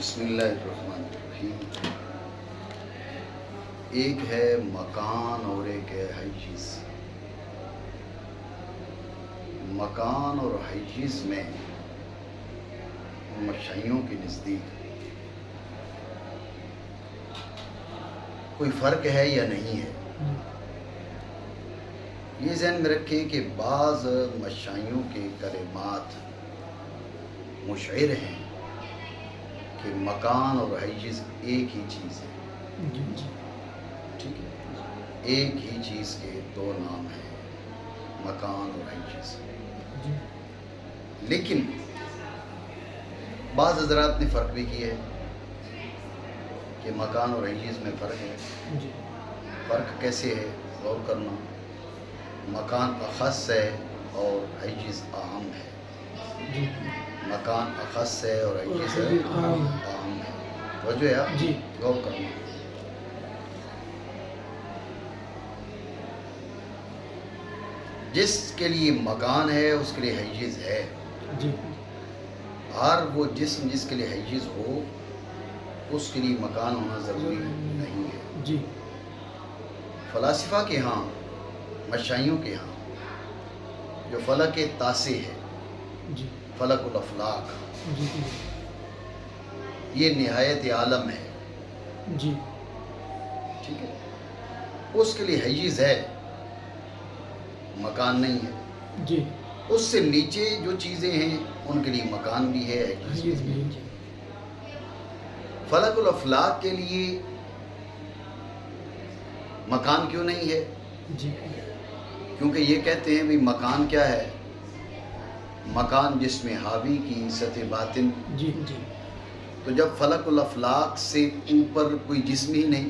بسم اللہ الرحمن الرحیم۔ ایک ہے مکان اور ایک ہے حیز۔ مکان اور حیز میں مشائیوں کے نزدیک کوئی فرق ہے یا نہیں ہے؟ یہ ذہن میں رکھیں کہ بعض مشائیوں کے کلمات مشعر ہیں کہ مکان اور حیز ایک ہی چیز ہے، ٹھیک ہے، ایک ہی چیز کے دو نام ہیں، مکان اور حیز۔ لیکن بعض حضرات نے فرق بھی کیا ہے کہ مکان اور حیز میں فرق ہے۔ فرق کیسے ہے؟ غور کرنا۔ مکان اخص ہے اور حیز عام ہے۔ مکان اخص ہے اور حیز عام ہے۔ توجہ ہے آپ؟ غور کرنا۔ جس کے لیے مکان ہے اس کے لیے حیز ہے۔ ہر وہ جسم جس کے لیے حیز ہو اس کے لیے مکان ہونا ضروری نہیں ہے۔ فلاسفہ کے ہاں، مشائیوں کے ہاں، جو فلک تاسع ہے، فلک الافلاک، یہ نہایت عالم ہے، ٹھیک ہے، اس کے لیے حیز ہے، مکان نہیں ہے۔ اس سے نیچے جو چیزیں ہیں ان کے لیے مکان بھی ہے، حیز بھی ہے۔ فلک الافلاک کے لیے مکان کیوں نہیں ہے؟ کیونکہ یہ کہتے ہیں بھی مکان کیا ہے؟ مکان جس میں حاوی کی سطح باطن۔ تو جب فلک الافلاک سے اوپر کوئی جسم ہی نہیں،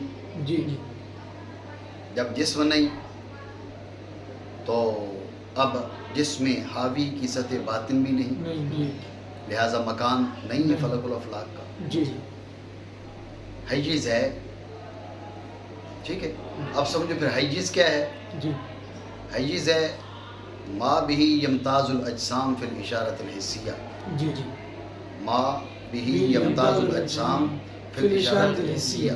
جب جسم نہیں تو اب جسم حاوی کی سطح باطن بھی نہیں، لہذا مکان نہیں ہے فلک الافلاک کا، حیز ہے، ٹھیک ہے۔ اب سمجھو پھر حیز کیا ہے؟ حیز ہے ما بہ یمتاز الاجسام فی الاشارۃ الحسیہ، ما بہ یمتاز الاجسام فی الاشارۃ الحسیہ،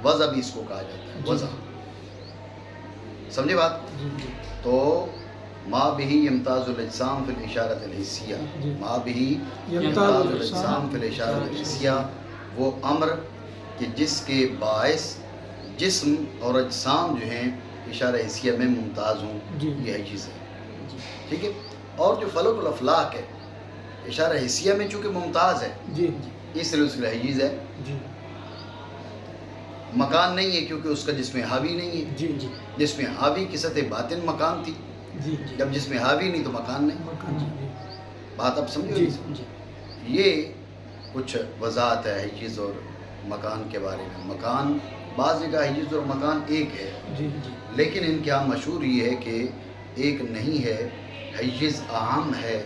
وضع بھی اس کو کہا جاتا ہے، وضع، سمجھے بات؟ تو ما بہ یمتاز الاجسام فی الاشارۃ الحسیہ، ما بہ یمتاز الاجسام فی الاشارۃ الحسیہ، وہ امر کہ جس کے باعث جسم اور اجسام جو ہیں اشارہ حسیہ میں ممتاز ہوں، یہ حیز ہے، ٹھیک ہے۔ اور جو فلک الافلاک ہے اشارہ حسیہ میں چونکہ ممتاز ہے اس لیے اس کے لیے حیز ہے، مکان نہیں ہے کیونکہ اس کا جسم حاوی نہیں ہے۔ جسم حاوی کی سطح باطن مکان تھی، جب جسم حاوی نہیں تو مکان نہیں۔ بات اب سمجھو؟ یہ کچھ وضاحت ہے حیز اور مکان کے بارے میں۔ مکان بعض جگہ حیز اور مکان ایک ہے، لیکن ان کے ہاں مشہور یہ ہے کہ ایک نہیں ہے، حیز عام ہے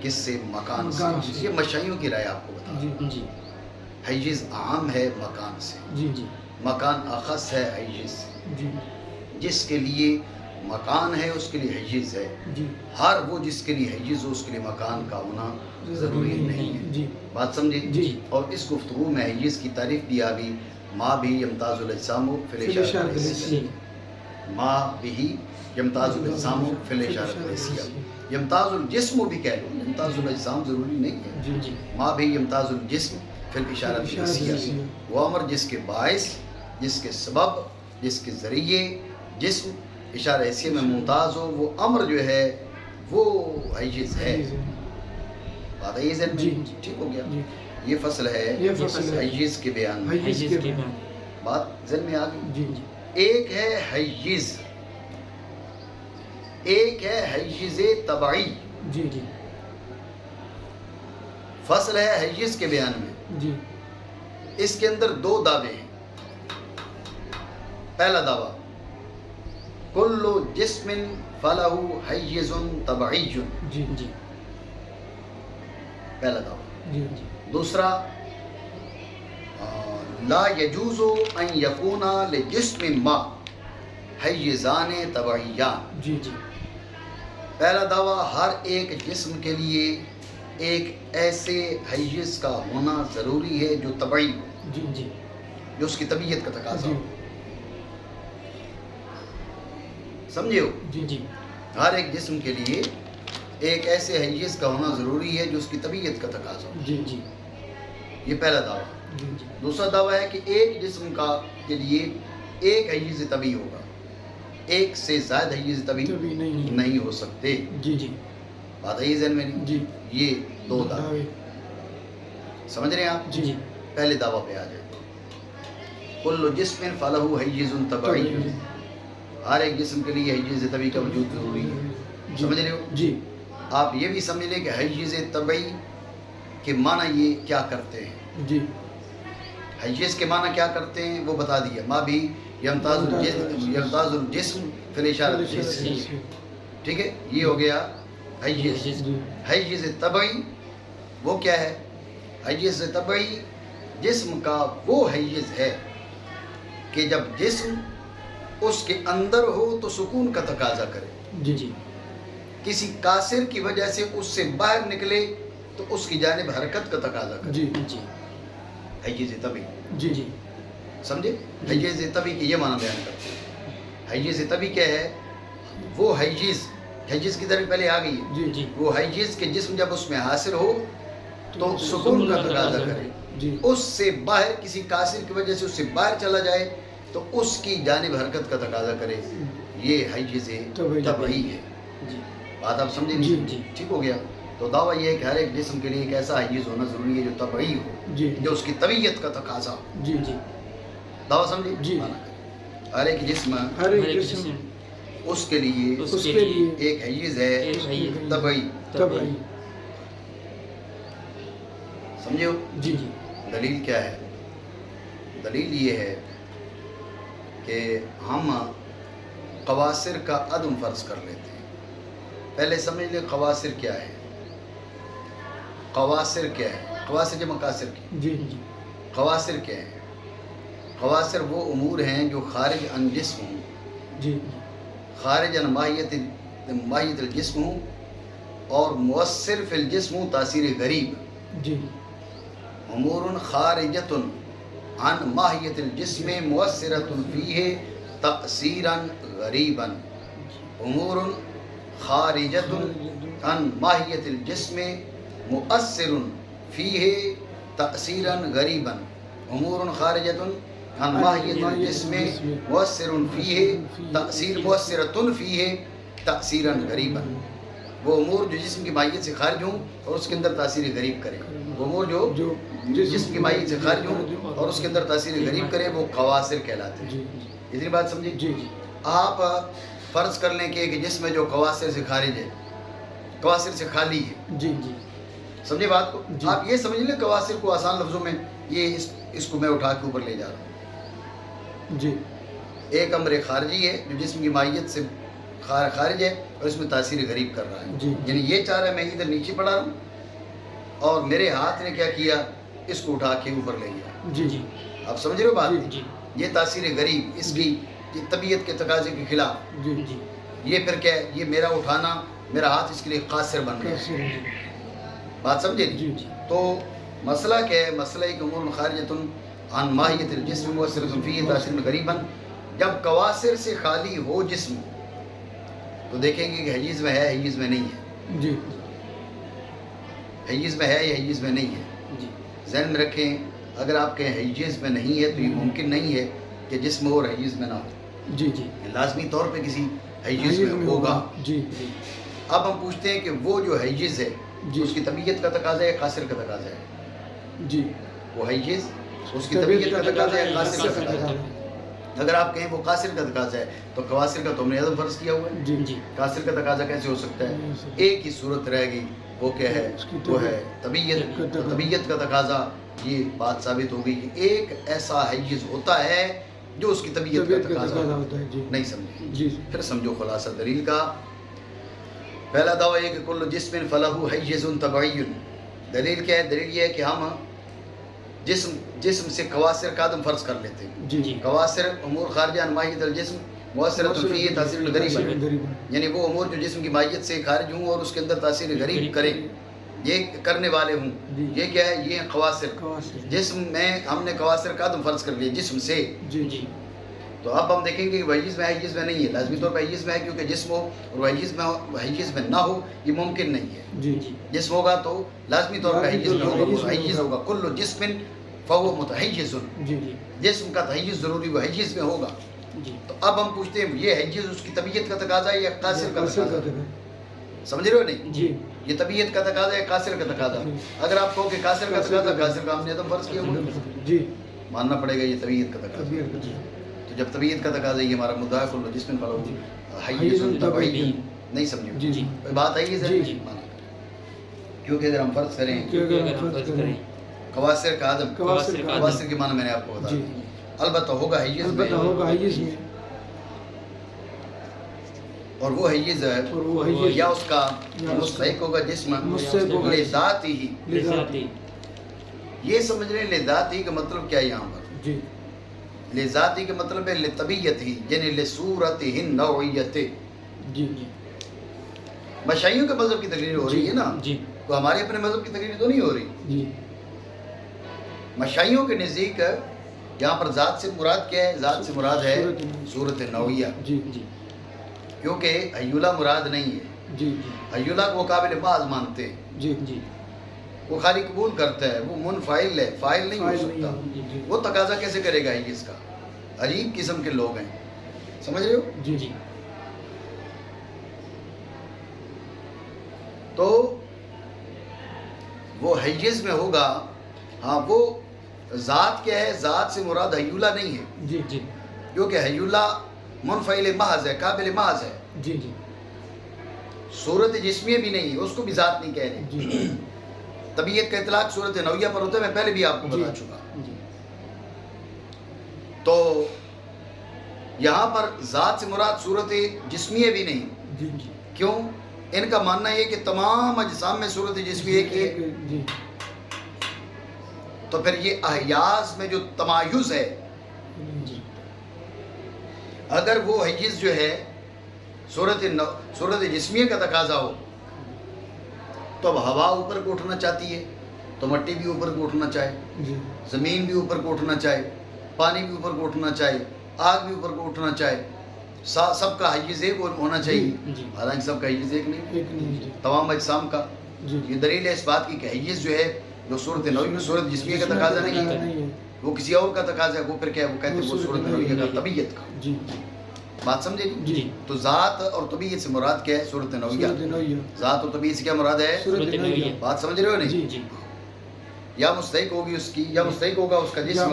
کس سے؟ مکان سے۔ یہ مشائیوں کی رائے آپ کو بتا رہا ہوں۔ حیز عام ہے مکان سے، مکان اخص ہے حیز سے۔ جس کے لیے مکان ہے اس کے لیے حیز ہے، ہر وہ جس کے لیے حیز ہو اس کے لیے مکان کا ہونا ضروری نہیں ہے۔ بات سمجھے؟ اور اس گفتگو میں حیز کی تعریف دی آ گئی، ما بہ یمتاز الاجسام فی الاشارۃ الحسیہ، ما بہ یمتاز الاجسام فی الاشارۃ الحسیہ، یمتاز الجسم بھی کہہ لو، یمتاز الاجسام ضروری نہیں ہے۔ ما بہ یمتاز الجسم فی الاشارۃ الحسیہ، وہ امر جس کے باعث، جس کے سبب، جس کے ذریعے جسم اشارہ حسیہ میں ممتاز ہو، وہ امر جو ہے وہ حیز ہے۔ بات حیز ہے، ٹھیک ہو گیا؟ یہ فصل ہے حیز کے بیان میں۔ بات ذہن میں آ گئی؟ ایک ہے حیز، ایک ہے حیز طبعی۔ فصل ہے حیز کے بیان میں، اس کے اندر دو دعوے ہیں۔ پہلا دعویٰ، کل جسم فلہ حیز طبعی، پہلا دعویٰ۔ دوسرا، لا یجوز ان یکون لجسم ما حیزان طبعیان۔ پہلا دعویٰ، ہر ایک جسم کے لیے ایک ایسے حیز کا ہونا ضروری ہے جو طبعی ہو، جی جی جو اس کی طبیعت کا تقاضا ہو. سمجھے ہو؟ جی جی ہر ایک جسم کے لیے ایک ایسے حیز کا ہونا ضروری ہے جو اس کی طبیعت کا تقاضا ہو. جی جی یہ پہلا دعویٰ. جی جی دوسرا دعویٰ ہے کہ ایک جسم کا کے لیے ایک حیز طبی ہوگا، ایک سے زائد حیز طبی نہیں ہو سکتے. جی جی بات ہے ذہن میں نہیں؟ جی یہ دو دعوے سمجھ رہے ہیں آپ؟ جی جی پہلے دعویٰ پہ آ جائے. کل جسم فلہ حیز طبعی، ہر ایک جسم کے لیے حیز طبی کا وجود ضروری ہے. سمجھ رہے ہو؟ جی آپ یہ بھی سمجھ لیں کہ حیز طبعی کے معنی یہ کیا کرتے ہیں. جی حیز کے معنی کیا کرتے ہیں وہ بتا دیا. ما بھی یمتاز الجسم فی الاشارۃ الجسم. ٹھیک ہے، یہ ہو گیا حیز. حیز طبعی وہ کیا ہے؟ حیز طبعی جسم کا وہ حیز ہے کہ جب جسم اس کے اندر ہو تو سکون کا تقاضا کرے، جی جی کسی قاصر کی وجہ سے اس سے باہر نکلے تو اس کی جانب حرکت کا تقاضا کرے. جی جی حیز طبعی جی جی سمجھے؟ حیز طبعی کے یہ معنی بیان کرتے ہیں. حیز طبعی کیا ہے؟ وہ حیز کی طرف پہلے آ گئی ہے. جی جی وہ حیز کے جسم جب اس میں حاصل ہو تو سکون کا تقاضا کرے، جی اس سے باہر کسی قاصر کی وجہ سے اس سے باہر چلا جائے تو اس کی جانب حرکت کا تقاضا کرے. یہ حیز طبعی ہے. جی بات آپ سمجھیں؟ جی جی ٹھیک ہو گیا. تو دعویٰ یہ ہے کہ ہر ایک جسم کے لیے ایک ایسا حیز ہونا ضروری ہے جو طبعی ہو، جی جو اس کی طبیعت کا تقاضا ہو. جی جی دعویٰ سمجھے؟ جی. ہر ایک جسم ہر ایک جسم اس کے لیے اس کے لیے ایک حیز ہے طبعی. طبعی. سمجھو؟ جی جی دلیل کیا ہے؟ دلیل یہ ہے کہ ہم قواصر کا عدم فرض کر لیتے ہیں. پہلے سمجھ لیں قواصر کیا ہے. قواصر کیا ہے؟ قواصر جمع قاصر کی. جی جی قواصر کیا ہے؟ قواصر وہ امور ہیں جو خارج عن جسم ہوں، جی خارج عن ماہیت الجسم ہوں اور مؤثر فی الجسم ہوں تاثیر غریب. جی امور خارجۃ عن ماہیت الجسم مؤثرۃ فیہ تأثیرا غریبا. امور خارجۃ عن ماہیت الجسم مؤثر فیہ تأثیرا غریبا. امور خارجۃ عن ماہیت الجسم مؤثر فیہ مؤثرۃ فیہ تأثیرا غریبا. وہ امور جو جسم کی ماہیت سے خارج ہوں اور اس کے اندر تاثیر غریب کرے. وہ امور جو جسم کی ماہیت سے خارج ہوں اور اس کے اندر تاثیر غریب کرے وہ قواصر کہلاتے ہیں. اتنی بات سمجھے؟ جی جی آپ فرض کر لیں کہ ایک جسم ہے جو قواصر سے خارج ہے، قواصر سے خالی ہے. جی جی سمجھے بات کو؟ جی. آپ یہ سمجھ لیں قواصر کو آسان لفظوں میں، یہ اس کو میں اٹھا کے اوپر لے جا رہا ہوں. جی ایک امر خارجی ہے جو جسم کی ماہیت سے خارج ہے اور اس میں تاثیر غریب کر رہا ہے. جی. یعنی یہ چاہ رہا ہے میں ادھر نیچے پڑا رہا ہوں اور میرے ہاتھ نے کیا کیا، اس کو اٹھا کے اوپر لے گیا. جی جی آپ سمجھ رہے ہو بات؟ جی یہ تاثیر غریب اس کی طبیعت کے تقاضے کے خلاف. جی جی یہ پھر کیا ہے؟ یہ میرا اٹھانا، میرا ہاتھ اس کے لیے قاصر بن گیا. بات سمجھے؟ جی جی تو مسئلہ کیا ہے؟ مسئلہ ایک امور خارجۃ عن ماہیت الجسم مؤثرۃ فیہ تاثیر غریبا. جب قواصر سے خالی ہو جسم تو دیکھیں گے کہ حیز میں ہے، حیز میں نہیں ہے. جی حیز میں ہے یا حیز میں نہیں ہے. جی ذہن میں رکھیں، اگر آپ کے حیز میں نہیں ہے تو یہ ممکن نہیں ہے کہ جسم اور حیز میں نہ ہو. جی جی لازمی طور پہ کسی حیز میں ہوگا. جی اب ہم پوچھتے ہیں کہ وہ جو حیز ہے اس کی طبیعت کا تقاضا ہے قاصر کا تقاضا ہے؟ جی وہ حیز اس کی طبیعت کا تقاضا ہے قاصر کا تقاضا ہے. اگر آپ کہیں وہ قاصر کا تقاضا ہے تو قواصر کا تو ہم نے عدم فرض کیا ہوا ہے. جی جی قاصر کا تقاضا کیسے ہو سکتا ہے؟ ایک ہی صورت رہ گئی، وہ کیا ہے؟ وہ ہے طبیعت. طبیعت کا تقاضا. یہ بات ثابت ہو گئی کہ ایک ایسا حیز ہوتا ہے جو اس کی طبیعت کا تقاضا ہوتا ہے. نہیں سمجھے؟ جی پھر سمجھو خلاصہ دلیل کا. پہلا دعویٰ یہ کہ کل جسم فلہ حیز طبعی. دلیل کیا ہے؟ دلیل یہ ہے کہ ہم جسم سے قواصر کا عدم فرض کر لیتے ہیں. جی قواصر امور خارجہ عن ماہیت الجسم مؤثرۃ فیہ تاثیر غریب، یعنی وہ امور جو جسم کی ماہیت سے خارج ہوں اور اس کے اندر تاثیر غریب کریں. یہ کرنے والے ہوں. یہ کیا ہے؟ یہ قواصر. جسم میں ہم نے قواصر کا عدم فرض کر لیا جسم سے. تو اب ہم دیکھیں گے کہ حیز میں ہے حیز میں نہیں ہے. لازمی طور پہ حیز میں ہے کیونکہ جسم ہو اور حیز میں نہ ہو یہ ممکن نہیں ہے. جسم ہوگا تو لازمی طور پہ حیز میں ہوگا, متحیز ہوگا. کل جسم فهو متحیز. جسم کا تحیز ضروری وہ حیز میں ہوگا. تو اب ہم پوچھتے ہیں یہ حیز اس کی طبیعت کا تقاضا ہے یا قاصر کا تقاضا ہے؟ سمجھ رہے ہو نہیں؟ یہ طبیعت کا تقاضا ہے یا قاصر کا تقاضا؟ اگر آپ کہو کہ قاصر کا تقاضا, قاصر کا ہم نے عدم فرض کیا ہوا, ماننا پڑے گا یہ طبیعت کا تقاضا. تو جب طبیعت کا تقاضا یہ ہمارا مدعا ہے کل جسم فهو حیز طبیعی. نہیں سمجھو بات حیز ہے. کیونکہ اگر ہم فرض کریں قواصر کا عدم, قواصر کے معنی میں نے آپ کو بتا دیا. البتہ ہوگا حیز میں, اور وہ حیز ہے یا اس کا مستحق ہوگا جسم لذات ہی. یہ سمجھ رہے ہیں لذات ہی کا مطلب کیا ہے یہاں پر؟ لذات ہی کا مطلب ہے لطبیعت ہی, یعنی لصورت ہی نوعیت. مشائیوں کے مذہب کی تقریر ہو رہی ہے نا, تو ہمارے اپنے مذہب کی تقریر تو نہیں ہو رہی. مشائیوں کے نزدیک یہاں پر ذات سے مراد کیا ہے؟ ذات سے مراد ہے صورت نوعیہ. کیونکہ حیولہ مراد نہیں ہے. حیولہ کو وہ قابل بعض مانتے ہیں, وہ خالی قبول کرتا ہے, وہ منفعل ہے, فاعل نہیں ہو سکتا. وہ تقاضا کیسے کرے گا حیز کا؟ عجیب قسم کے لوگ ہیں, سمجھ رہے ہو؟ تو وہ حیز میں ہوگا. ہاں وہ ذات کیا ہے؟ ذات سے مراد حیولہ نہیں ہے, کیونکہ حیولہ منفعل محض ہے, قابل محض ہے. صورت جسمیہ بھی نہیں ہے, اس کو بھی ذات نہیں کہہ رہے. طبیعت کا اطلاق صورت نوعیہ پر ہوتا ہے, میں پہلے بھی آپ کو بتا چکا. تو یہاں پر ذات سے مراد صورت جسمیہ بھی نہیں. کیوں؟ ان کا ماننا یہ کہ تمام اجسام میں صورت جسمیہ ایک ہے. تو پھر یہ احیاز میں جو تمایز ہے, اگر وہ حیز جو ہے صورت جسمیہ کا تقاضا ہو, تو اب ہوا اوپر کو اٹھنا چاہتی ہے تو مٹی بھی اوپر کو اٹھنا چاہے, زمین بھی اوپر کو اٹھنا چاہے, پانی بھی اوپر کو اٹھنا چاہے, آگ بھی اوپر کو اٹھنا چاہے. سب کا حیز ایک ہونا چاہیے, حالانکہ سب کا حیز ایک نہیں, تمام اجسام کا. یہ دلیل ہے اس بات کی کہ حیز جو ہے جو صورت نوعیہ, صورت جسمیہ کا تقاضا نہیں ہے, وہ کسی اور کا تقاضا ہے. وہ پھر کیا ہے؟ وہ کہتے ہیں وہ صورت نوعیہ کا, طبیعت کا. بات سمجھے نہیں؟ تو ذات اور طبیعت سے مراد کیا ہے؟ صورت نوعیہ. ذات اور طبیعت سے کیا مراد ہے؟ بات سمجھ رہے ہو نہیں؟ یا مستحق ہوگی اس کی, یا مستحق ہوگا اس کا جسم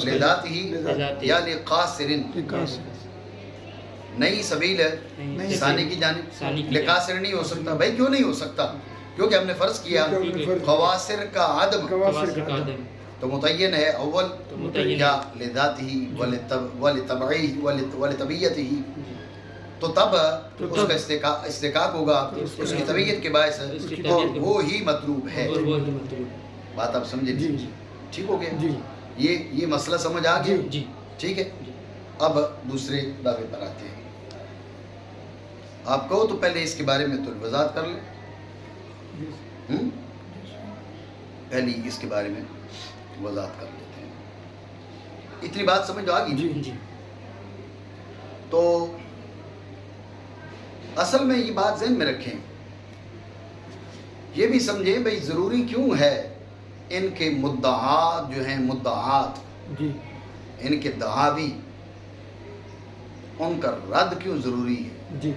لذات ہی یا لقاصر, نئی سبیل ہے ثانی کی جانب. لقاصر نہیں ہو سکتا. بھائی کیوں نہیں ہو سکتا؟ کیونکہ ہم نے فرض کیا قواصر کا عدم, تو متعین ہے اول یا لذات ہی ولطبعی ولطبیعت ہی, تو تب اس کا استحقاق ہوگا اس کی طبیعت کے باعث, اور وہ ہی مطلوب ہے. بات آپ سمجھے؟ ٹھیک ہو گیا؟ یہ مسئلہ سمجھ آ گیا؟ ٹھیک ہے. اب دوسرے دعوے پر آتے ہیں. آپ کہو تو پہلے اس کے بارے میں تو وضاحت کر لیں. پہلی اس کے بارے میں وضاحت کر لیتے ہیں. اتنی بات سمجھ آ گئی؟ تو اصل میں یہ بات ذہن میں رکھیں, یہ بھی سمجھیں بھئی ضروری کیوں ہے ان کے مدعات جو ہیں, مدعات ان کے دعاوی, ان کا رد کیوں ضروری ہے؟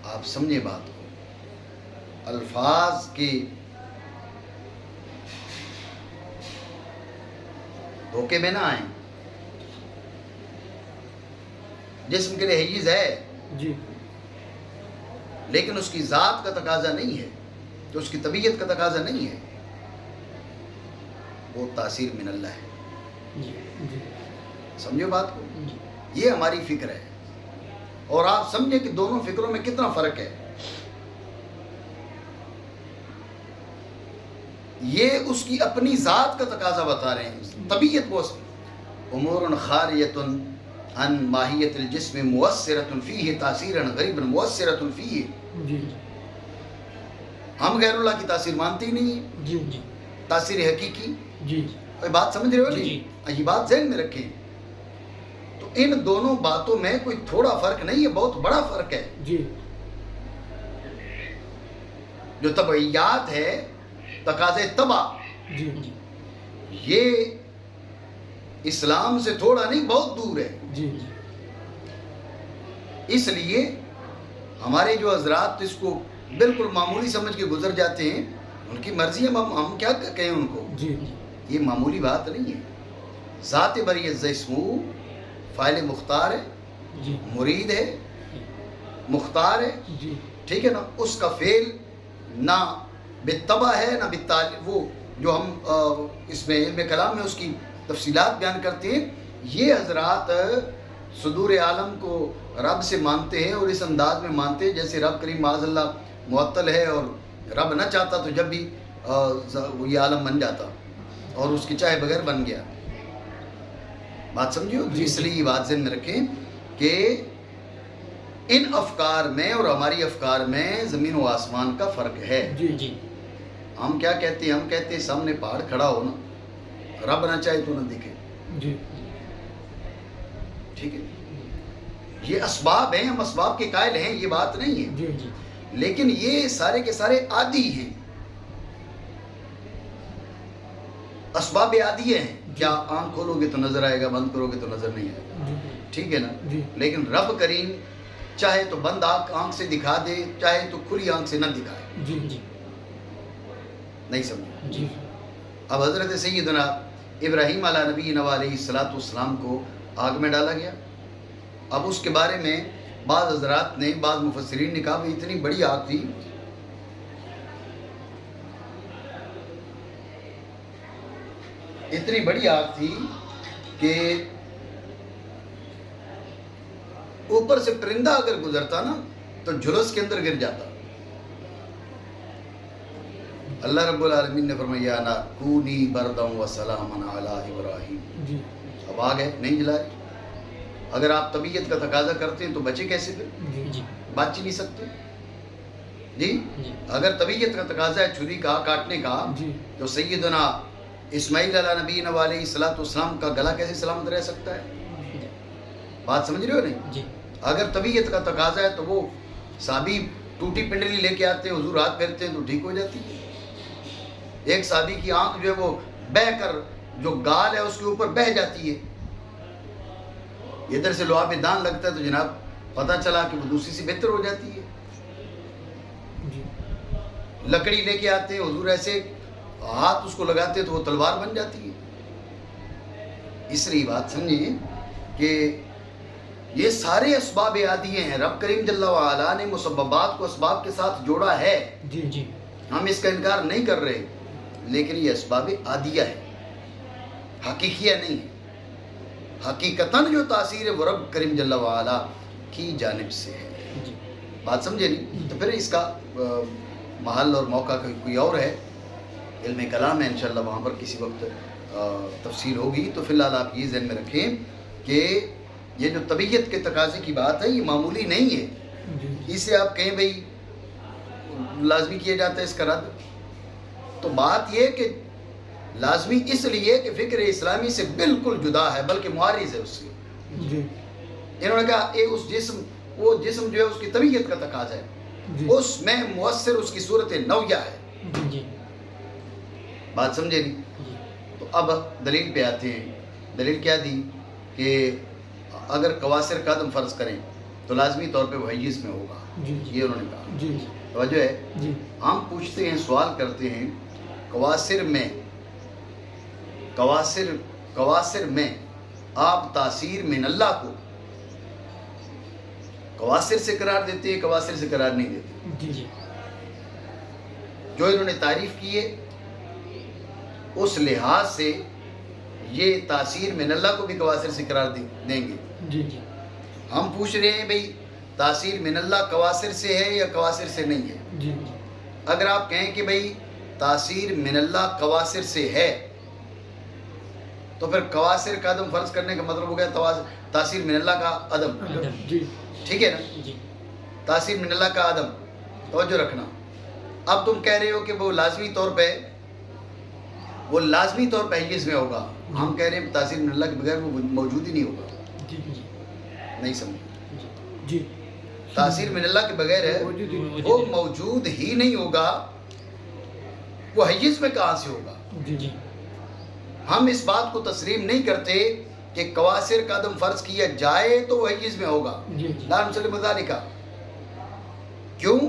آپ سمجھیں بات کو. الفاظ کی دھوکے میں نہ آئیں. جسم کے لیے حیز ہے, لیکن اس کی ذات کا تقاضا نہیں ہے, تو اس کی طبیعت کا تقاضا نہیں ہے. وہ تاثیر من اللہ ہے. سمجھو بات کو. یہ ہماری فکر ہے, اور آپ سمجھیں کہ دونوں فکروں میں کتنا فرق ہے. یہ اس کی اپنی ذات کا تقاضا بتا رہے ہیں. طبیعت وہ امور خاریت عن ماہیت الجسم مؤثرۃ فیہ تاثیرا غریبا مؤثرۃ فیہ. ہم غیر اللہ کی تاثیر مانتے ہی نہیں ہیں. جی جی تاثیر حقیقی. جی بات سمجھ رہے ہو جی. نہیں؟ یہ بات ذہن میں رکھیں. تو ان دونوں باتوں میں کوئی تھوڑا فرق نہیں ہے، بہت بڑا فرق ہے. جی جو طبعیات ہے، تقاضے طبع، جی جی یہ اسلام سے تھوڑا نہیں بہت دور ہے. جی جی اس لیے ہمارے جو حضرات اس کو بالکل معمولی سمجھ کے گزر جاتے ہیں، ان کی مرضی ہے، ہم کیا کہیں ان کو. جی یہ معمولی بات نہیں ہے. ذات بری اسمو فاعل مختار ہے، جی مرید ہے، مختار ہے، جی ٹھیک ہے نا. اس کا فعل نہ بالطبع ہے نہ بالتال. وہ جو ہم اس میں علم کلام میں اس کی تفصیلات بیان کرتے ہیں، یہ حضرات صدور عالم کو رب سے مانتے ہیں اور اس انداز میں مانتے ہیں جیسے رب کریم معاذ اللہ معطل ہے اور رب نہ چاہتا تو جب بھی یہ عالم بن جاتا اور اس کی چاہے بغیر بن گیا. بات سمجھو؟ اس لیے یہ بات ذہن میں رکھیں کہ ان افکار میں اور ہماری افکار میں زمین و آسمان کا فرق ہے. جی جی ہم کیا کہتے ہیں؟ ہم کہتے ہیں سامنے پہاڑ کھڑا ہو نا، رب نہ چاہے تو نہ دکھے. جی ٹھیک ہے، یہ اسباب ہیں، ہم اسباب کے قائل ہیں، یہ بات نہیں ہے. جی جی لیکن یہ سارے کے سارے عادی ہیں، اسباب عادی ہیں. کیا آنکھ کھولو گے تو نظر آئے گا، بند کرو گے تو نظر نہیں آئے گا. ٹھیک ہے نا. جی لیکن رب کریم چاہے تو بند آنکھ سے دکھا دے، چاہے تو کھلی آنکھ سے نہ دکھائے. جی جی نہیں سمجھے؟ جی اب حضرت سیدنا ابراہیم علیہ نبی علیہ الصلوۃ والسلام کو آگ میں ڈالا گیا. اب اس کے بارے میں بعض حضرات نے، بعض مفسرین نے کہا کہ اتنی بڑی آگ تھی، اتنی بڑی آگ تھی کہ اوپر سے پرندہ اگر گزرتا نا تو جھلس کے اندر گر جاتا. اللہ رب العالمین نے فرمایا نا کونی بردم و سلام علی ابراہیم. جی اب آگ ہے، نہیں جلا رہی. اگر آپ طبیعت کا تقاضا کرتے ہیں تو بچے کیسے پھر؟ جی جی بات چی نہیں سکتے. جی جی اگر طبیعت کا تقاضا ہے چھری کا کاٹنے کا، جی تو سیدنا اسماعیل علیہ نبی علیہ الصلوۃ والسلام کا گلا کیسے سلامت رہ سکتا ہے؟ بات سمجھ رہے ہو نہیں؟ جی اگر طبیعت کا تقاضا ہے تو وہ صحابی ٹوٹی پنڈلی لے کے آتے ہیں، حضور ہاتھ پھیرتے ہیں تو ٹھیک ہو جاتی ہے. ایک صحابی کی آنکھ جو ہے وہ بہہ کر جو گال ہے اس کے اوپر بہہ جاتی ہے، ادھر سے لوہا میں دان لگتا ہے تو جناب پتہ چلا کہ وہ دوسری سے بہتر ہو جاتی ہے. جی لکڑی لے کے آتے ہیں، حضور ایسے ہاتھ اس کو لگاتے ہیں تو وہ تلوار بن جاتی ہے. اس لیے بات سمجھیں کہ یہ سارے اسباب عادی ہیں. رب کریم جل وعلا نے مسببات کو اسباب کے ساتھ جوڑا ہے، جی جی ہم اس کا انکار نہیں کر رہے، لیکن یہ اسباب عادیہ ہے، حقیقیہ نہیں ہے. حقیقتاً جو تاثیر ہے وہ رب کریم جل وعلا کی جانب سے ہے. جی بات سمجھے نہیں؟ تو پھر اس کا محل اور موقع کوئی اور ہے، علم کلام ہے، انشاءاللہ وہاں پر کسی وقت تفصیل ہوگی. تو فی الحال آپ یہ ذہن میں رکھیں کہ یہ جو طبیعت کے تقاضے کی بات ہے یہ معمولی نہیں ہے. اسے آپ کہیں بھئی لازمی کیا جاتا ہے اس کا رد، تو بات یہ کہ لازمی اس لیے کہ فکر اسلامی سے بالکل جدا ہے، بلکہ معارض ہے اس سے. جی انہوں نے کہا اس جسم، وہ جسم جو ہے اس کی طبیعت کا تقاضا ہے، اس میں مؤثر اس کی صورت نویہ ہے. جی بات سمجھے نہیں؟ تو اب دلیل پہ آتے ہیں. دلیل کیا دی کہ اگر قواصر کا عدم فرض کریں تو لازمی طور پہ وہ حیز میں ہوگا. یہ انہوں نے کہا. جی توجہ ہے؟ جی ہم پوچھتے ہیں، سوال کرتے ہیں، قواصر میں آپ تاثیر من اللہ کو قواصر سے قرار دیتے ہیں، قواصر سے قرار نہیں دیتے. جی جی جو انہوں نے تعریف کی ہے اس لحاظ سے یہ تاثیر من اللہ کو بھی قواصر سے قرار دیں گے. جی جی ہم پوچھ رہے ہیں بھئی تاثیر من اللہ قواصر سے ہے یا قواصر سے نہیں ہے؟ جی اگر آپ کہیں کہ بھئی تاثیر من اللہ قواصر سے ہے تو پھر قواصر کا عدم فرض کرنے کا مطلب ہو گیا تاثیر من اللہ کا عدم. جی ٹھیک ہے نا؟ جی تاثیر من اللہ کا عدم. توجہ رکھنا. اب تم کہہ رہے ہو کہ وہ لازمی طور پہ حیز میں ہوگا. ہم کہہ رہے ہیں تاثیر من اللہ کے بغیر وہ موجود ہی نہیں ہوگا. جی جی نہیں سمجھ. جی تاثیر من اللہ کے بغیر ہے وہ موجود ہی نہیں ہوگا. وہ حیز میں کہاں سے ہوگا؟ جی جی ہم اس بات کو تسلیم نہیں کرتے کہ قواصر کا عدم فرض کیا جائے تو وہ حیز میں ہوگا. جی جی لا نسلم ذالک. کیوں؟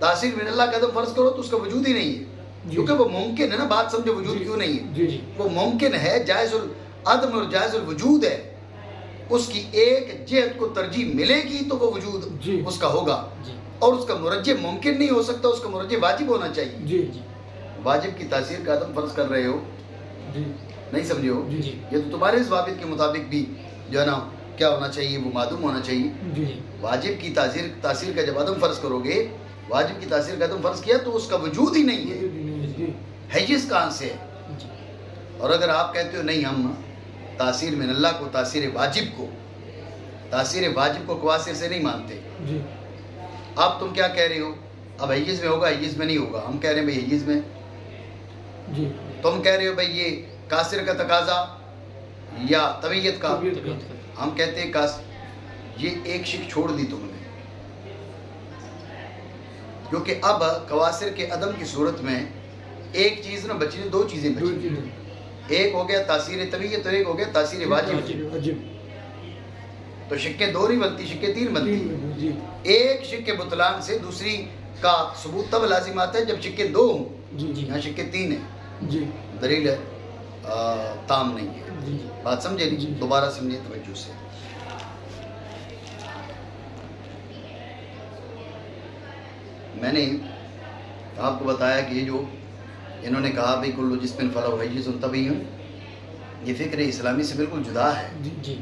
تاثیر من اللہ کا عدم فرض کرو تو اس کا وجود ہی نہیں ہے. کیونکہ وہ ممکن ہے نا. بات سمجھو وجود کیوں نہیں ہے. جی جی وہ ممکن ہے، جائز العدم اور جائز الوجود ہے. اس کی ایک جہت کو ترجیح ملے گی تو وہ وجود جی اس کا ہوگا. جی اور اس کا مرجح ممکن نہیں ہو سکتا، اس کا مرجح واجب ہونا چاہیے. جی جی واجب کی تاثیر کا عدم فرض کر رہے ہو، جی نہیں سمجھے ہو. جی جی یہ تو تمہارے اس ضابط کے مطابق بھی جو ہے نا کیا ہونا چاہیے، وہ معدوم ہونا چاہیے. جی جی واجب کی تاثیر کا جب عدم فرض کرو گے، واجب کی تاثیر کا عدم فرض کیا تو اس کا وجود ہی نہیں ہے. جی حیز کہاں سے ہے؟ جی اور اگر آپ کہتے ہو نہیں ہم تاثیر من اللہ کو تاثیر واجب کو قواصر سے نہیں مانتے، جی اب تم کیا کہہ رہے ہو؟ اب حیز میں ہوگا، حیز میں نہیں ہوگا. ہم کہہ رہے ہیں بھائی حیز میں. جی تم کہہ رہے ہو بھائی یہ قاصر کا تقاضا یا طبیعت کا. ہم کہتے ہیں یہ ایک شک چھوڑ دی تم نے، کیونکہ اب قواصر کے عدم کی صورت میں ایک چیز نہ بچی، دو چیزیں بچی. ایک ہو گیا تاثیر طبیعت اور ایک ہو گیا تاثیر واجب. تو شکیں دو نہیں بنتی، شکیں تین بنتی. ایک شک کے بطلان سے دوسری کا ثبوت تب لازم آتا ہے جب شکیں دو ہوں. یہاں شکیں تین ہیں. جی دلیل ہے تام نہیں ہے. جی بات سمجھے نہیں؟ دوبارہ سمجھے توجہ سے. میں نے آپ کو بتایا کہ یہ جو انہوں نے کہا بھائی کل جسم فلو حیز طبیعی، یہ فکر اسلامی سے بالکل جدا ہے. جی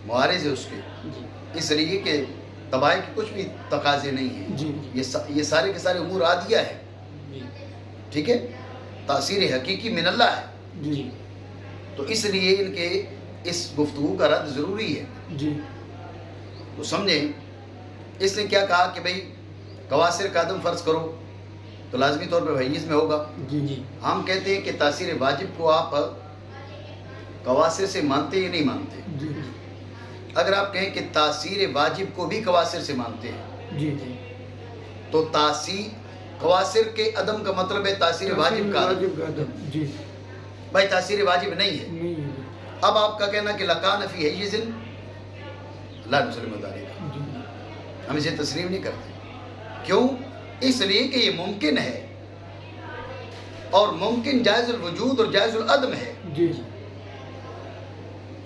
معارض ہے اس کے. اس لیے کہ طباع کے کچھ بھی تقاضے نہیں ہیں. جی یہ سارے کے سارے امور عادیہ ہے. ٹھیک ہے. تاثیر حقیقی من اللہ ہے. جی تو اس لیے ان کے اس گفتگو کا رد ضروری ہے. جی تو سمجھیں اس نے کیا کہا کہ بھئی قواصر کا عدم فرض کرو تو لازمی طور پہ حیز میں ہوگا. جی جی ہم کہتے ہیں کہ تاثیر واجب کو آپ قواصر سے مانتے یا نہیں مانتے. جی اگر آپ کہیں کہ تاثیر واجب کو بھی قواصر سے مانتے ہیں جی جی تو تاثیر قواصر کے عدم کا مطلب ہے تاثیر واجب کا عدم. جی بھائی تاثیر واجب نہیں ہے. نہیں. اب آپ کا کہنا کہ لکان فی حیز لا نسلم ذالک، جی ہم اسے تسلیم نہیں کرتے. کیوں؟ اس لیے کہ یہ ممکن ہے اور ممکن جائز الوجود اور جائز العدم ہے. جی جی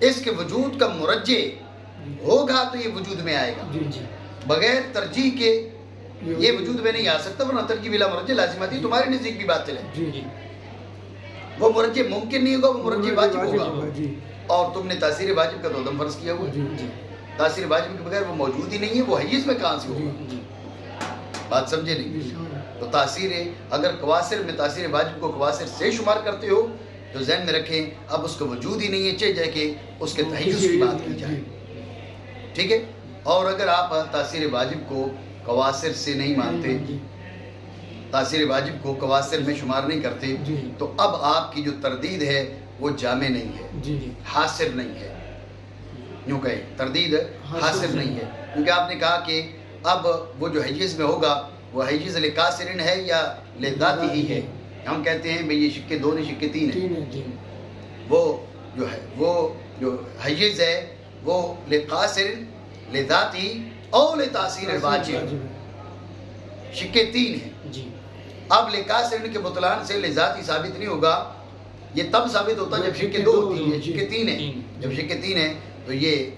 اس کے وجود کا مرجح ہوگا تو یہ وجود میں آئے گا. جی جی بغیر ترجیح کے یہ وجود میں نہیں آ سکتا، ورنہ ترجیح بلا مرجح لازماتی تمہارے نزدیک بھی باطل ہے. جی جی وہ مرجح ممکن نہیں ہوگا، وہ مرجح واجب ہوگا. جی اور تم نے تاثیر واجب کا تو عدم فرض کیا ہوا ہے. جی جی تاثیر واجب کے بغیر وہ موجود ہی نہیں ہے. وہ حیز میں کہاں سے ہوگا؟ جی بات سمجھے نہیں؟ تو تاثیر اگر قواصر میں تاثیر واجب کو قواصر سے شمار کرتے ہو تو ذہن میں رکھیں اب اس کا وجود ہی نہیں ہے، چاہے جائے کہ اس کے تحیز کی بات کی جائے. ٹھیک ہے. اور اگر آپ تاثیر واجب کو قواصر سے نہیں مانتے، تاثیر واجب کو قواصر میں شمار نہیں کرتے، تو اب آپ کی جو تردید ہے وہ جامع نہیں ہے، حاصل نہیں ہے. یوں کہیں تردید حاصل نہیں ہے، کیونکہ آپ نے کہا کہ اب وہ جو حیز میں ہوگا وہ حیز لقاصرن ہے یا لذاتی ہی ہے. ہم کہتے ہیں بھئی یہ شکے دو نہیں شکے تین ہیں. وہ جو ہے وہ جو حیز ہے وہ لقاصرن لذاتی اور لتاثیر واجب، شکے تین ہیں. اب لقاصرن کے بطلان سے لذاتی ثابت نہیں ہوگا. یہ تب ثابت ہوتا ہے جب شکے دو ہوتی ہیں. شکے تین ہیں. جب شکے تین ہیں تو یہ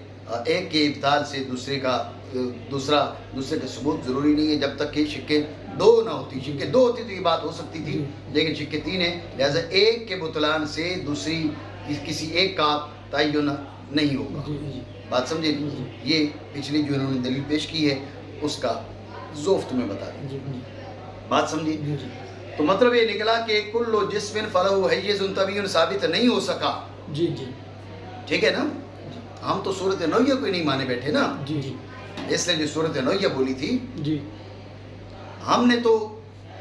ایک کے ابطال سے دوسرے کے ثبوت ضروری نہیں ہے جب تک کہ شکے دو نہ ہوتی. شکے دو ہوتی تو یہ بات ہو سکتی تھی، لیکن شکے تین ہیں، لہذا ایک کے بطلان سے دوسری کسی ایک کا تعین نہیں ہوگا. بات سمجھے؟ یہ پچھلی جو انہوں نے دلیل پیش کی ہے اس کا ذوف تمہیں بتا دیں. بات سمجھے؟ تو مطلب یہ نکلا کہ کل جسم فلہ حیز طبیعی ثابت نہیں ہو سکا. ٹھیک ہے نا. ہم تو صورت نویہ کو ہی نہیں مانے بیٹھے نا. اس نے جو صورت نویہ بولی تھی ہم نے تو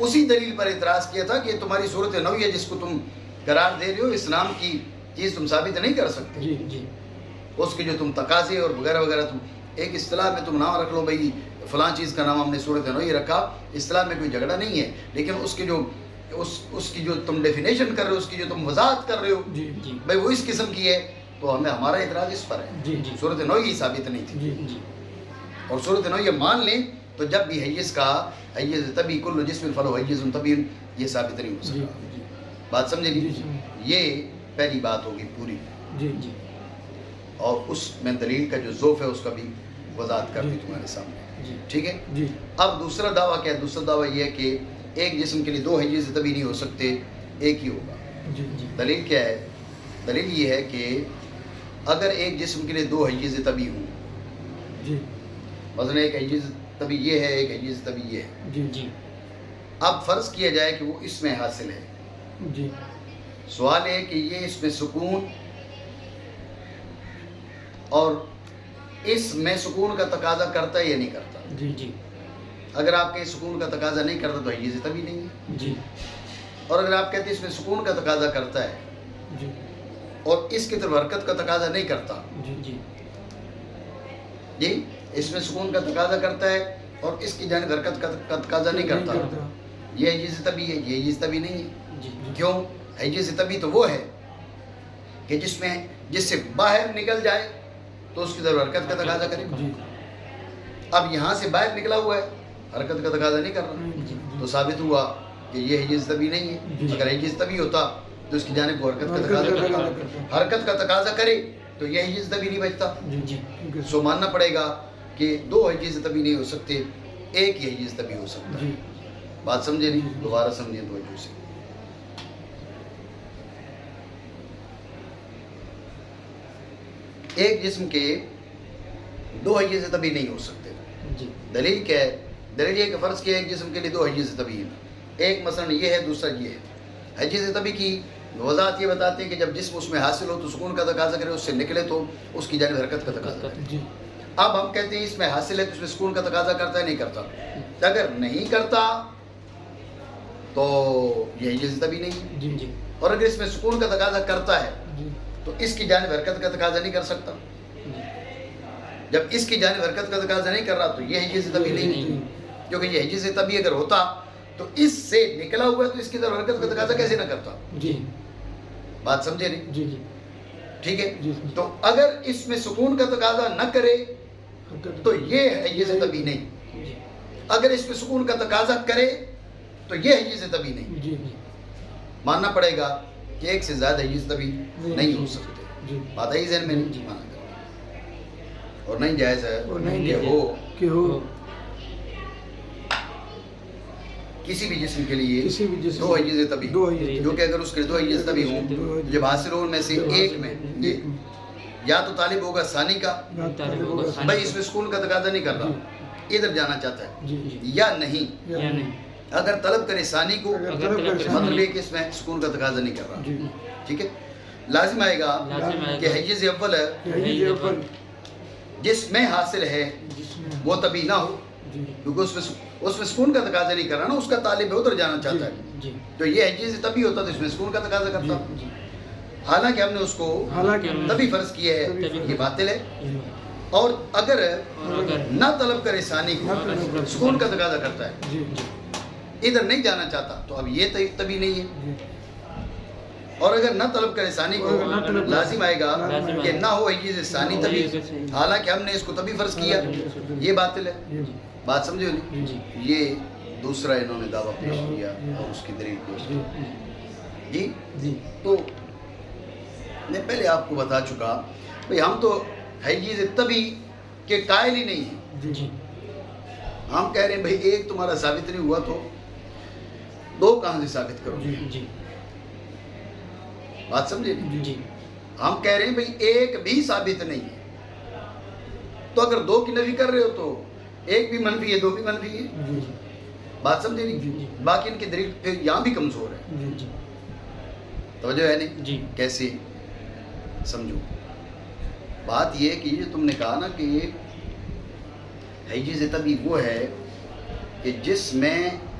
اسی دلیل پر اعتراض کیا تھا کہ تمہاری صورت نوعیہ جس کو تم قرار دے رہے ہو اسلام کی چیز تم ثابت نہیں کر سکتے. جی جی اس کے جو تم تقاضے اور وغیرہ وغیرہ تم ایک اصطلاح میں تم نام رکھ لو بھائی فلاں چیز کا نام ہم نے صورت نوعیہ رکھا، اصطلاح میں کوئی جھگڑا نہیں ہے، لیکن اس کے جو اس کی جو تم ڈیفینیشن کر رہے ہو، اس کی جو تم وضاحت کر رہے ہو جی جی بھائی وہ اس قسم کی ہے، تو ہمارا اعتراض اس پر ہے. جی جی صورت نوعیہ ثابت نہیں تھی. جی جی اور صورت نوعیہ مان لیں تو جب بھی حیز کا حیز طبی کل جسم فلو حیز طبی یہ ثابت نہیں ہو جی سکتا. جی بات سمجھے جی نہیں؟ یہ پہلی بات ہوگی پوری، جی جی اور اس میں دلیل کا جو ذوف ہے اس کا بھی وضاحت کر دی تمہارے سامنے. جی ٹھیک ہے. جی اب دوسرا دعویٰ کیا ہے؟ دوسرا دعویٰ یہ ہے کہ ایک جسم کے لیے دو حیز طبی نہیں ہو سکتے، ایک ہی ہوگا. جی جی دلیل کیا ہے؟ دلیل یہ ہے کہ اگر ایک جسم کے لیے دو حیز طبی ہوں، جی مثلا ایک حیز طبی یہ ہے، ایک حیز طبی یہ ہے، جی جی اب فرض کیا جائے کہ وہ اس میں حاصل ہے. جی سوال ہے کہ یہ اس میں سکون اور اس میں سکون کا تقاضا کرتا ہے یا نہیں کرتا؟ جی جی اگر آپ کے سکون کا تقاضا نہیں کرتا تو حیز طبی نہیں ہے. جی اور اگر آپ کہتے ہیں اس میں سکون کا تقاضا کرتا ہے جی اور اس کی طرف حرکت کا تقاضا نہیں کرتا، جی جی جی اس میں سکون کا تقاضا کرتا ہے اور اس کی جانب حرکت کا تقاضا نہیں کرتا، یہ حیز طبی ہے، یہ حیز طبی نہیں ہے. جی کیوں؟ حیز طبی تو وہ ہے کہ جس سے باہر نکل جائے تو اس کی طرف حرکت کا تقاضا کرے. جی اب یہاں سے باہر نکلا ہوا ہے، حرکت کا تقاضا نہیں کر رہا، جی تو ثابت ہوا کہ یہ حیز طبی نہیں ہے. اگر حیز طبی ہوتا تو اس کی جانب کو حرکت کا تقاضا کرتا، حرکت کا تقاضا کرے تو یہ حیز طبی نہیں بچتا. جی جی سو ماننا پڑے گا کہ دو حیز طبی نہیں ہو سکتے، ایک ہی حیز طبی ہو سکتا ہے. جی بات سمجھے نہیں؟ دوبارہ سمجھیں توجہ سے. ایک جسم کے دو حیز طبی نہیں ہو سکتے. جی دلیل کیا ہے؟ دلیل یہ کہ فرض کیا ہے ایک جسم کے لیے دو حیز طبی ہیں، ایک مثلا یہ ہے، دوسرا یہ ہے. حیز طبی کی وضاحت یہ بتاتے ہیں کہ جب جسم اس میں حاصل ہو تو سکون کا تقاضا کرے، اس سے نکلے تو اس کی جانب حرکت کا تقاضا کرے. جی اب ہم کہتے ہیں اس میں حاصل ہے تو اس میں سکون کا تقاضا کرتا ہے نہیں کرتا؟ اگر نہیں کرتا تو یہ حیز طبی نہیں ہے. جی جی اور اگر اس میں سکون کا تقاضا کرتا ہے جی تو اس کی جانب حرکت کا تقاضا نہیں کر سکتا. جب اس کی جانب حرکت کا تقاضا نہیں کر رہا تو یہ حیز طبی نہیں ہے، کیونکہ یہ حیز طبی اگر ہوتا تو اس سے نکلا ہوا ہے تو اس کی طرف حرکت کا تقاضا کیسے نہ کرتا؟ جی بات سمجھے نہیں؟ جی جی ٹھیک ہے. جی تو اگر اس میں سکون کا تقاضا نہ کرے تو یہ حیز طبی نہیں. جی اگر اس میں سکون کا تقاضا کرے تو یہ حیز طبی نہیں. جی جی ماننا پڑے گا کہ ایک سے زیادہ حیز طبی نہیں ہو سکتے. جی بات آئی ذہن میں؟ نہیں مانا کرو اور نہیں جائز ہے اور نہیں کہ کہ ہو کسی بھی جسم کے لیے کسی بھی جسم دو حیز طبی، دو حیز جو کہ اگر اس کے دو حیز طبی ہوں تو جب حاصل ہو ان میں سے ایک میں یہ یا تو طالب ہوگا ثانی کا، بھائی اس میں سکون کا تقاضا نہیں کر رہا، ادھر جانا چاہتا ہے، جی جی یا نہیں یا نہیں اگر طلب کرے ثانی کو اگر طلب کرے مطلب یہ کہ اس میں سکون کا تقاضا نہیں کر رہا. جی ٹھیک ہے. لازم آئے گا کہ حیز اول ہے حیز اول جس میں حاصل ہے جس میں وہ طبی نہ ہو، جی کیونکہ اس میں سکون کا تقاضا نہیں کر رہا نا، اس کا طالب ہے ادھر جانا چاہتا ہے. جی تو یہ حیز طبی ہوتا تو اس میں سکون کا تقاضا کرتا. جی حالانکہ ہم نے اس کو حالانکہ طبی فرض کیا ہے، یہ باطل ہے. اور اگر نہ طلب کرے ثانی کو سکون کا تقاضا کرتا ہے، جی جی ادھر نہیں جانا چاہتا تو اب یہ طبی نہیں ہے. جی اور اگر نہ طلب کرے ثانی کو لازم آئے گا کہ نہ ہو حیز ثانی طبی، حالانکہ ہم نے اس کو طبی فرض کیا، یہ باطل ہے. بات سمجھو نہیں؟ جی یہ دوسرا انہوں نے دعویٰ پیش کیا اور اس کی دلیل پیش کی. جی جی تو میں پہلے آپ کو بتا چکا بھئی ہم تو حیز طبی کے قائل ہی نہیں ہیں. جی جی ہم کہہ رہے ہیں بھئی ایک تمہارا ثابت نہیں ہوا تو دو کہاں سے ثابت کرو؟ جی جی بات سمجھے؟ جی ہم کہہ رہے ہیں بھئی ایک بھی ثابت نہیں ہے، تو اگر دو کی نفی کر رہے ہو تو ایک بھی منفی ہے، دو بھی منفی ہے. جی بات سمجھے نہیں؟ جی باقی ان کی دلیل پھر یہاں بھی کمزور ہے. جی جی توجہ ہے نہیں؟ جی کیسے سمجھو؟ بات یہ کہ یہ تم نے کہا نا کہ حیز طبی وہ ہے کہ جس میں